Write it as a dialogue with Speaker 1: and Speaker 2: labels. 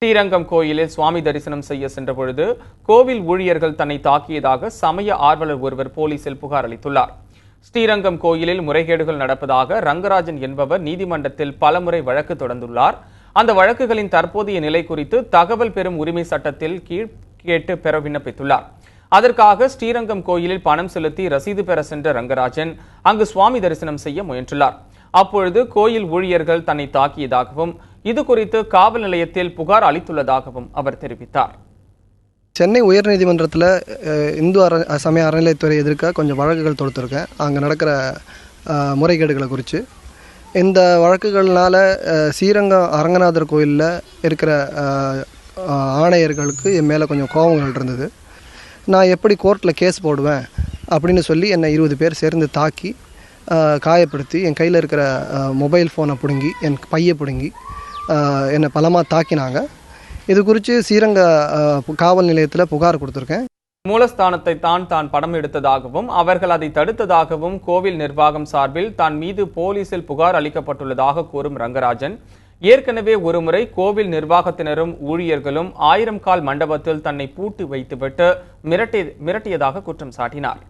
Speaker 1: ஸ்ரீரங்கம் கோயிலில் சுவாமி தரிசனம் செய்ய சென்றபொழுது கோவில் ஊழியர்கள் தன்னை தாக்கியதாக சமய ஆர்வலர் ஒருவர் போலீசில் புகார் அளித்துள்ளார். ஸ்ரீரங்கம் கோயிலில் முறைகேடுகள் நடப்பதாக ரங்கராஜன் என்பவர் நீதிமன்றத்தில் பலமுறை வழக்கு தொடர்ந்துள்ளார். அந்த வழக்குகளின் தற்போதைய நிலை குறித்து தகவல் பெறும் உரிமை சட்டத்தில் கீழ் கேட்டு பெற விண்ணப்பித்துள்ளார். அதற்காக ஸ்ரீரங்கம் கோயிலில் பணம் செலுத்தி ரசீது பெற சென்ற ரங்கராஜன் அங்கு சுவாமி தரிசனம் செய்ய முயன்றுள்ளார். அப்பொழுது கோயில் ஊழியர்கள் தன்னை தாக்கியதாகவும் இது குறித்து காவல் நிலையத்தில் புகார் அளித்துள்ளதாகவும் அவர் தெரிவித்தார்.
Speaker 2: சென்னை உயர்நீதிமன்றத்தில் இந்து சமய அறநிலையத்துறை எதிர்க்க கொஞ்சம் வழக்குகள் தொடுத்திருக்கேன். அங்கே நடக்கிற முறைகேடுகளை குறித்து. இந்த வழக்குகள்னால ஸ்ரீரங்கம் அரங்கநாதர் கோயிலில் இருக்கிற ஆணையர்களுக்கு என் மேலே கொஞ்சம் கோபங்கள் இருந்தது. நான் எப்படி கோர்ட்டில் கேஸ் போடுவேன் அப்படின்னு சொல்லி என்னை 20 பேர் சேர்ந்து தாக்கி காயப்படுத்தி என் கையில் இருக்கிற மொபைல் ஃபோனை பிடுங்கி என் பையை பிடுங்கி என்னை பலமாக தாக்கினாங்க. இது குறித்து ஸ்ரீரங்க காவல் நிலையத்தில் புகார் கொடுத்துருக்கேன்.
Speaker 1: மூலஸ்தானத்தை தான் படம் எடுத்ததாகவும் அவர்கள் அதை தடுத்ததாகவும் கோவில் நிர்வாகம் சார்பில் தான் மீது போலீசில் புகார் அளிக்கப்பட்டுள்ளதாக கூறும் ரங்கராஜன், ஏற்கனவே ஒருமுறை கோவில் நிர்வாகத்தினரும் ஊழியர்களும் 1000 கால் மண்டபத்தில் தன்னை பூட்டி வைத்துவிட்டு மிரட்டியதாக குற்றம் சாட்டினார்.